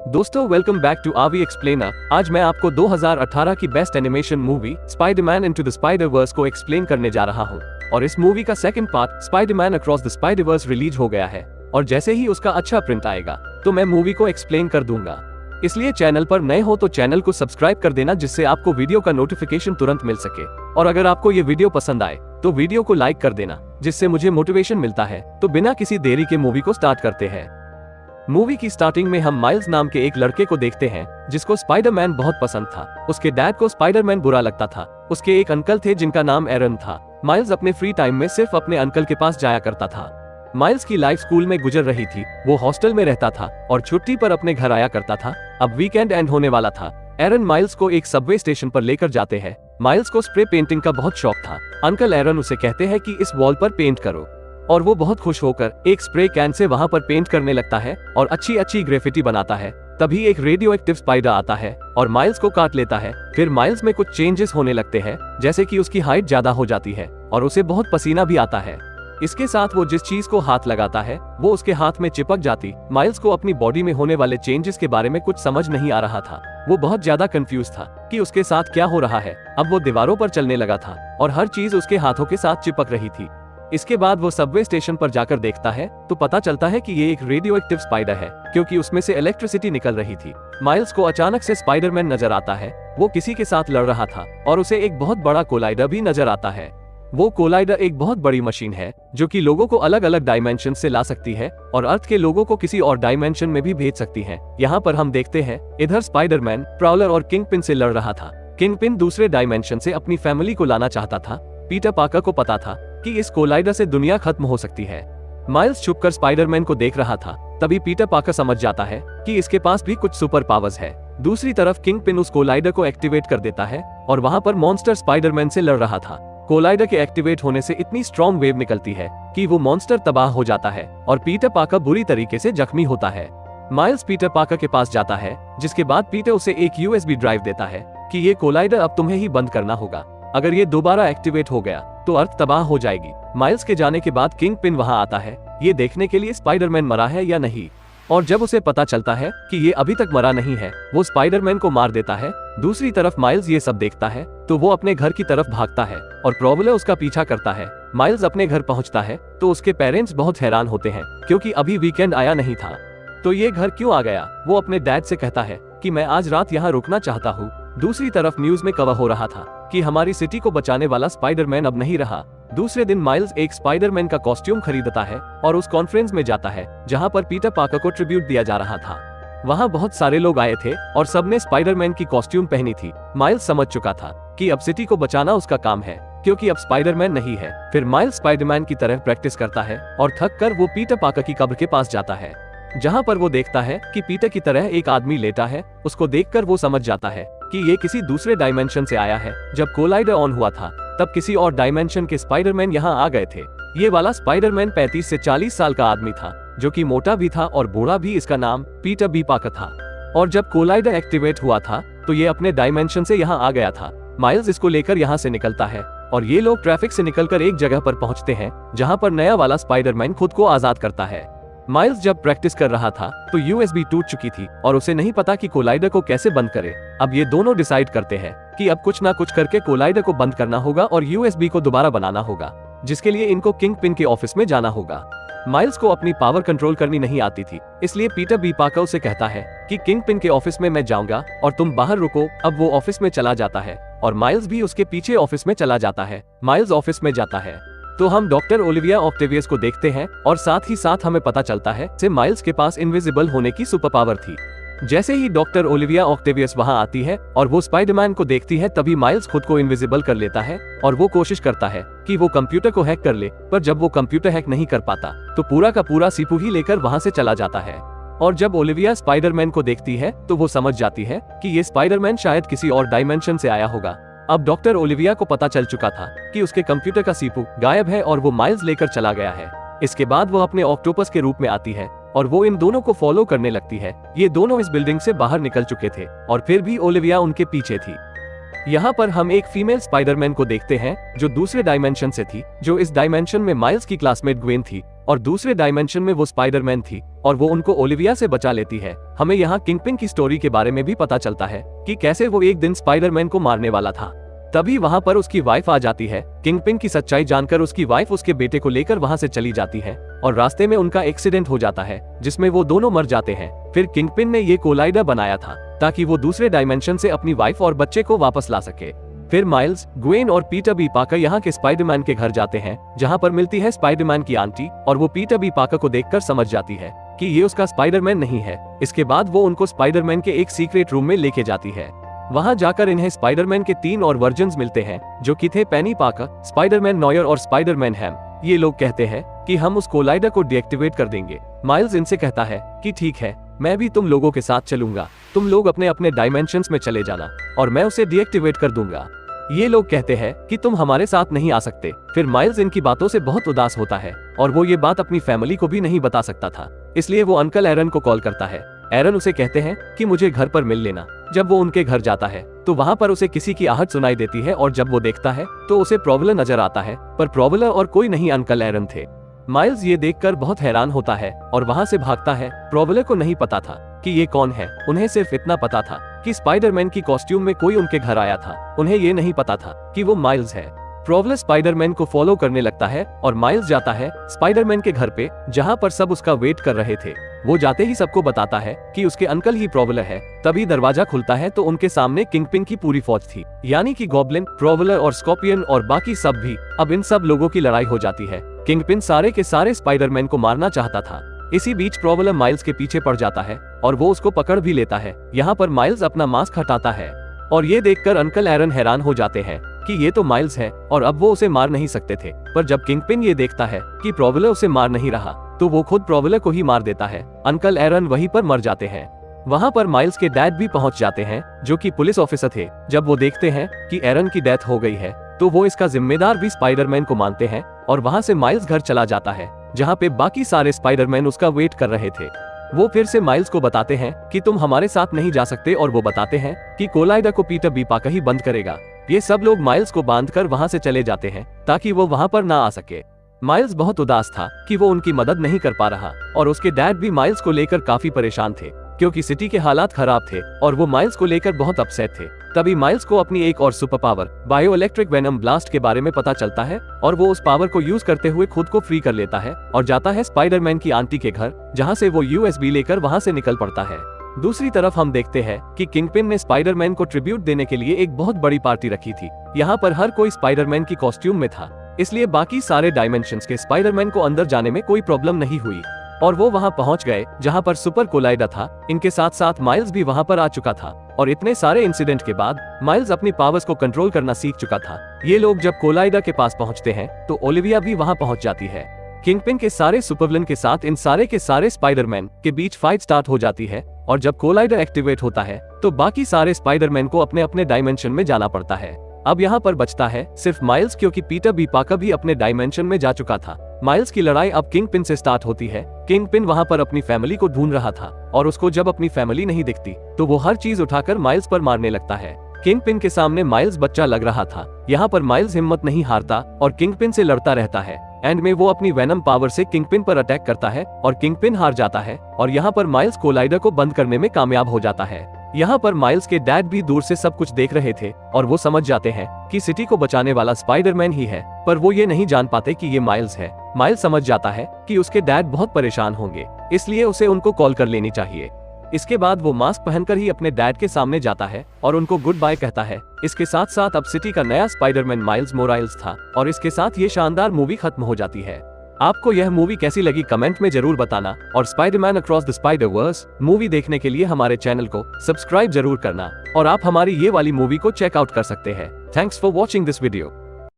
दोस्तों welcome back to आवी explainer. आज मैं आपको 2018 की best animation movie Spiderman into the spider-verse को एक्सप्लेन करने जा रहा हूँ। और इस मूवी का second part Spiderman across the spider-verse release हो गया है और जैसे ही उसका अच्छा प्रिंट आएगा तो मैं मूवी को एक्सप्लेन कर दूंगा। इसलिए चैनल पर नए हो तो चैनल को सब्सक्राइब कर देना जिससे आपको वीडियो का नोटिफिकेशन तुरंत मिल सके। और अगर आपको ये वीडियो पसंद आए तो वीडियो को लाइक कर देना जिससे मुझे मोटिवेशन मिलता है। तो बिना किसी देरी के मूवी को स्टार्ट करते हैं। मूवी की स्टार्टिंग में हम माइल्स नाम के एक लड़के को देखते हैं जिसको स्पाइडरमैन बहुत पसंद था। उसके डैड को स्पाइडरमैन बुरा लगता था। उसके एक अंकल थे जिनका नाम एरन था। माइल्स अपने फ्री टाइम में सिर्फ अपने अंकल के पास जाया करता था। माइल्स की लाइफ स्कूल में गुजर रही थी। वो हॉस्टल में रहता था और छुट्टी पर अपने घर आया करता था। अब वीकेंड एंड होने वाला था। एरन माइल्स को एक सबवे स्टेशन पर लेकर जाते हैं। माइल्स को स्प्रे पेंटिंग का बहुत शौक था। अंकल एरन उसे कहते हैं कि इस वॉल पर पेंट करो और वो बहुत खुश होकर एक स्प्रे कैन से वहां पर पेंट करने लगता है और अच्छी अच्छी ग्रेफिटी बनाता है। तभी एक रेडियो एक्टिव स्पाइडर आता है और माइल्स को काट लेता है। फिर माइल्स में कुछ चेंजेस होने लगते हैं, जैसे कि उसकी हाइट ज्यादा हो जाती है और उसे बहुत पसीना भी आता है। इसके साथ वो जिस चीज को हाथ लगाता है वो उसके हाथ में चिपक जाती। माइल्स को अपनी बॉडी में होने वाले चेंजेस के बारे में कुछ समझ नहीं आ रहा था। वो बहुत ज्यादा कंफ्यूज था कि उसके साथ क्या हो रहा है। अब वो दीवारों पर चलने लगा था और हर चीज उसके हाथों के साथ चिपक रही थी। इसके बाद वो सबवे स्टेशन पर जाकर देखता है तो पता चलता है कि ये एक रेडियो एक्टिव स्पाइडर है क्योंकि उसमें से इलेक्ट्रिसिटी निकल रही थी। माइल्स को अचानक से स्पाइडरमैन नजर आता है। वो किसी के साथ लड़ रहा था और उसे एक बहुत बड़ा कोलाइडर भी नजर आता है। वो कोलाइडर एक बहुत बड़ी मशीन है जो कि लोगों को अलग अलग डायमेंशन से ला सकती है और अर्थ के लोगों को किसी और डायमेंशन में भी भेज सकती है। यहाँ पर हम देखते हैं इधर स्पाइडरमैन प्राउलर और किंगपिन से लड़ रहा था। किंगपिन दूसरे डायमेंशन से अपनी फैमिली को लाना चाहता था। पीटर पार्कर को पता था कि इस कोलाइडर से दुनिया खत्म हो सकती है। माइल्स छुपकर स्पाइडरमैन को देख रहा था। तभी पीटर पार्कर समझ जाता है कि इसके पास भी कुछ सुपर पावर्स है। दूसरी तरफ किंगपिन उस कोलाइडर को एक्टिवेट कर देता है और वहां पर मॉन्स्टर स्पाइडरमैन से लड़ रहा था। कोलाइडर के एक्टिवेट होने से इतनी स्ट्रॉन्ग वेव निकलती है कि वो मॉन्स्टर तबाह हो जाता है और पीटर पार्कर बुरी तरीके से जख्मी होता है। माइल्स पीटर पार्कर के पास जाता है जिसके बाद पीटर उसे एक यूएसबी ड्राइव देता है कि ये कोलाइडर अब तुम्हें ही बंद करना होगा। अगर ये दोबारा एक्टिवेट हो गया तो अर्थ तबाह हो जाएगी। माइल्स के जाने के बाद किंगपिन वहां आता है ये देखने के लिए स्पाइडरमैन मरा है या नहीं। और जब उसे पता चलता है कि ये अभी तक मरा नहीं है वो स्पाइडरमैन को मार देता है। दूसरी तरफ माइल्स ये सब देखता है तो वो अपने घर की तरफ भागता है और प्रॉब्लर उसका पीछा करता है। माइल्स अपने घर पहुंचता है तो उसके पेरेंट्स बहुत हैरान होते हैं क्योंकि अभी वीकेंड आया नहीं था। तो ये घर क्यों आ गया? वो अपने डैड से कहता है कि मैं आज रात यहाँ रुकना चाहता हूँ। दूसरी तरफ न्यूज में कवर हो रहा था कि हमारी सिटी को बचाने वाला स्पाइडरमैन अब नहीं रहा। दूसरे दिन माइल्स एक स्पाइडरमैन का कॉस्ट्यूम खरीदता है और उस कॉन्फ्रेंस में जाता है जहां पर पीटर पार्कर को ट्रिब्यूट दिया जा रहा था। वहां बहुत सारे लोग आए थे और सबने स्पाइडरमैन की कॉस्ट्यूम पहनी थी। माइल्स समझ चुका था कि अब सिटी को बचाना उसका काम है क्योंकि अब स्पाइडरमैन नहीं है। फिर माइल्स स्पाइडरमैन की तरह प्रैक्टिस करता है और थक कर वो पीटर पार्कर की कब्र के पास जाता है जहां पर वो देखता है कि पीटर की तरह एक आदमी लेटा है। उसको देखकर वो समझ जाता है कि ये किसी दूसरे डायमेंशन से आया है। जब कोलाइडर ऑन हुआ था तब किसी और डायमेंशन के स्पाइडरमैन यहाँ आ गए थे। ये वाला स्पाइडरमैन 35 से 40 साल का आदमी था जो कि मोटा भी था और बूढ़ा भी। इसका नाम पीटर बी पार्कर था। और जब कोलाइडर एक्टिवेट हुआ था तो ये अपने डायमेंशन से यहाँ आ गया था। माइल्स इसको लेकर यहाँ से निकलता है और ये लोग ट्रैफिक से निकलकर एक जगह पर पहुंचते हैं जहाँ पर नया वाला स्पाइडरमैन खुद को आजाद करता है। माइल्स जब प्रैक्टिस कर रहा था तो यूएसबी टूट चुकी थी और उसे नहीं पता कि कोलाइडर को कैसे बंद करे। अब ये दोनों डिसाइड करते हैं कि अब कुछ ना कुछ करके कोलाइडर को बंद करना होगा और यूएसबी को दोबारा बनाना होगा, जिसके लिए इनको किंगपिन के ऑफिस में जाना होगा। माइल्स को अपनी पावर कंट्रोल करनी नहीं आती थी, इसलिए पीटर बी पार्कर उसे कहता है कि किंगपिन के ऑफिस में मैं जाऊंगा और तुम बाहर रुको। अब वो ऑफिस में चला जाता है और माइल्स भी उसके पीछे ऑफिस में चला जाता है। माइल्स ऑफिस में जाता है तो हम डॉक्टर ओलिविया ऑक्टेवियस को देखते हैं और साथ ही साथ हमें पता चलता है कि माइल्स के पास इनविजिबल होने की सुपर पावर थी। जैसे ही डॉक्टर ओलिविया ऑक्टेवियस वहां आती है और वो स्पाइडरमैन को देखती है तभी माइल्स खुद को इनविजिबल कर लेता है और वो कोशिश करता है कि वो कंप्यूटर को हैक कर ले। पर जब वो कंप्यूटर हैक नहीं कर पाता तो पूरा का पूरा सीपू ही लेकर वहां से चला जाता है। और जब ओलिविया स्पाइडरमैन को देखती है तो वो समझ जाती है कि ये स्पाइडरमैन शायद किसी और डायमेंशन से आया होगा। अब डॉक्टर ओलिविया को पता चल चुका था कि उसके कंप्यूटर का सीपू गायब है और वो माइल्स लेकर चला गया है। इसके बाद वो अपने ऑक्टोपस के रूप में आती है और वो इन दोनों को फॉलो करने लगती है। ये दोनों इस बिल्डिंग से बाहर निकल चुके थे और फिर भी ओलिविया उनके पीछे थी। यहाँ पर हम एक फीमेल स्पाइडरमैन को देखते हैं जो दूसरे डायमेंशन से थी, जो इस डायमेंशन में माइल्स की क्लासमेट ग्वेन थी। और दूसरे डायमेंशन में वो स्पाइडरमैन थी और वो उनको ओलिविया से बचा लेती है। हमें यहाँ किंगपिन की स्टोरी के बारे में भी पता चलता है कि कैसे वो एक दिन स्पाइडरमैन को मारने वाला था। तभी वहाँ पर उसकी वाइफ आ जाती है। किंगपिन की सच्चाई जानकर उसकी वाइफ उसके बेटे को लेकर वहाँ से चली जाती है और रास्ते में उनका एक्सीडेंट हो जाता है जिसमें वो दोनों मर जाते हैं। फिर किंगपिन ने ये कोलाइडर बनाया था ताकि वो दूसरे डायमेंशन से अपनी वाइफ और बच्चे को वापस ला सके। फिर माइल्स, ग्वेन और पीटर बी पाकर यहाँ के स्पाइडरमैन के घर जाते हैं जहाँ पर मिलती है स्पाइडरमैन की आंटी और वो पीटर बी पाकर को देखकर समझ जाती है कि ये उसका स्पाइडरमैन नहीं है। इसके बाद वो उनको स्पाइडरमैन के एक सीक्रेट रूम में लेके जाती है। वहां जाकर इन्हें स्पाइडरमैन के 3 और वर्जन्स मिलते हैं जो कि थे पेनी पार्कर, स्पाइडरमैन नॉयर और स्पाइडरमैन हैम। ये लोग कहते हैं कि हम उस कोलाइडर को डीएक्टिवेट कर देंगे। माइल्स इनसे कहता है कि ठीक है, मैं भी तुम लोगों के साथ चलूंगा, तुम लोग अपने अपने डायमेंशंस में चले जाना और मैं उसे डीएक्टिवेट कर दूंगा। ये लोग कहते हैं कि तुम हमारे साथ नहीं आ सकते। फिर माइल्स इनकी बातों से बहुत उदास होता है और वो ये बात अपनी फैमिली को भी नहीं बता सकता था, इसलिए वो अंकल एरन को कॉल करता है। एरन उसे कहते हैं कि मुझे घर पर मिल लेना। जब वो उनके घर जाता है तो वहाँ पर उसे किसी की आहट सुनाई देती है और जब वो देखता है तो उसे प्रोबलर नजर आता है, पर प्रोबलर और कोई नहीं अंकल एरन थे। माइल्स ये देखकर बहुत हैरान होता है और वहाँ से भागता है। प्रोबलर को नहीं पता था कि ये कौन है, उन्हें सिर्फ इतना पता था कि स्पाइडरमैन की कॉस्ट्यूम में कोई उनके घर आया था। उन्हें ये नहीं पता था कि वो माइल्स है। प्रोबलर स्पाइडरमैन को फॉलो करने लगता है और माइल्स जाता है स्पाइडरमैन के घर पे जहाँ पर सब उसका वेट कर रहे थे। वो जाते ही सबको बताता है कि उसके अंकल ही प्रोबलर है। तभी दरवाजा खुलता है तो उनके सामने किंगपिन की पूरी फौज थी, यानी कि गॉब्लिन, प्रोबलर और स्कॉर्पियन और बाकी सब भी। अब इन सब लोगों की लड़ाई हो जाती है। किंगपिन सारे के सारे स्पाइडरमैन को मारना चाहता था। इसी बीच प्रोबलर माइल्स के पीछे पड़ जाता है और वो उसको पकड़ भी लेता है। यहाँ पर माइल्स अपना मास्क हटाता है और ये देखकर अंकल एरन हैरान हो जाते हैं कि ये तो माइल्स है और अब वो उसे मार नहीं सकते थे। पर जब किंगपिन ये देखता है कि प्रोबलर उसे मार नहीं रहा तो वो खुद प्रोबलर को ही मार देता है। अंकल एरन वहीं पर मर जाते हैं। वहाँ पर माइल्स के डैड भी पहुँच जाते हैं जो कि पुलिस ऑफिसर थे। जब वो देखते हैं कि एरन की डेथ हो गई है तो वो इसका जिम्मेदार भी स्पाइडरमैन को मानते हैं और वहाँ से माइल्स घर चला जाता है जहाँ पे बाकी सारे स्पाइडरमैन उसका वेट कर रहे थे। वो फिर से माइल्स को बताते हैं कि तुम हमारे साथ नहीं जा सकते और वो बताते हैं कि कोलाइडर को पीटर बी पार्कर ही बंद करेगा। ये सब लोग माइल्स को बांधकर वहाँ से चले जाते हैं ताकि वो वहाँ पर ना आ सके। माइल्स बहुत उदास था कि वो उनकी मदद नहीं कर पा रहा और उसके डैड भी माइल्स को लेकर काफी परेशान थे क्योंकि सिटी के हालात खराब थे और वो माइल्स को लेकर बहुत अपसेट थे। तभी माइल्स को अपनी एक और super power bio electric venom blast के बारे में पता चलता है और वो उस पावर को यूज करते हुए खुद को फ्री कर लेता है और जाता है स्पाइडरमैन की आंटी के घर जहाँ से वो यूएसबी लेकर वहाँ से निकल पड़ता है। दूसरी तरफ हम देखते हैं कि किंगपिन ने स्पाइडरमैन को ट्रिब्यूट देने के लिए एक बहुत बड़ी पार्टी रखी थी। यहाँ पर हर कोई स्पाइडरमैन की कॉस्ट्यूम में था, इसलिए बाकी सारे डायमेंशंस के स्पाइडरमैन को अंदर जाने में कोई प्रॉब्लम नहीं हुई और वो वहाँ पहुँच गए जहाँ पर सुपर कोलाइडर था। इनके साथ साथ माइल्स भी वहाँ पर आ चुका था और इतने सारे इंसिडेंट के बाद माइल्स अपनी पावर्स को कंट्रोल करना सीख चुका था। ये लोग जब कोलाइडर के पास पहुँचते हैं तो ओलिविया भी वहाँ पहुँच जाती है। किंगपिन के सारे सुपरविलन के साथ इन सारे के सारे स्पाइडरमैन के बीच फाइट स्टार्ट हो जाती है और जब कोलाइडर एक्टिवेट होता है तो बाकी सारे स्पाइडरमैन को अपने अपने डायमेंशन में जाना पड़ता है। अब यहाँ पर बचता है सिर्फ माइल्स क्योंकि पीटर बी पार्कर भी अपने डायमेंशन में जा चुका था। माइल्स की लड़ाई अब किंगपिन से स्टार्ट होती है। किंगपिन वहाँ पर अपनी फैमिली को ढूंढ रहा था और उसको जब अपनी फैमिली नहीं दिखती तो वो हर चीज उठाकर माइल्स पर मारने लगता है। किंगपिन के सामने माइल्स बच्चा लग रहा था। यहाँ पर माइल्स हिम्मत नहीं हारता और किंगपिन से लड़ता रहता है। एंड में वो अपनी वेनम पावर से किंगपिन पर अटैक करता है और किंगपिन हार जाता है और यहाँ पर माइल्स कोलाइडर को बंद करने में कामयाब हो जाता है। यहाँ पर माइल्स के डैड भी दूर से सब कुछ देख रहे थे और वो समझ जाते हैं कि सिटी को बचाने वाला स्पाइडरमैन ही है, पर वो ये नहीं जान पाते कि ये माइल्स है। माइल्स समझ जाता है कि उसके डैड बहुत परेशान होंगे, इसलिए उसे उनको कॉल कर लेनी चाहिए। इसके बाद वो मास्क पहनकर ही अपने डैड के सामने जाता है और उनको गुड बाय कहता है। इसके साथ साथ अब सिटी का नया स्पाइडरमैन माइल्स मोराइल्स था और इसके साथ ये शानदार मूवी खत्म हो जाती है। आपको यह मूवी कैसी लगी कमेंट में जरूर बताना और Spiderman across the spider-verse movie देखने के लिए हमारे चैनल को सब्सक्राइब जरूर करना और आप हमारी ये वाली मूवी को चेकआउट कर सकते हैं। Thanks for watching this video.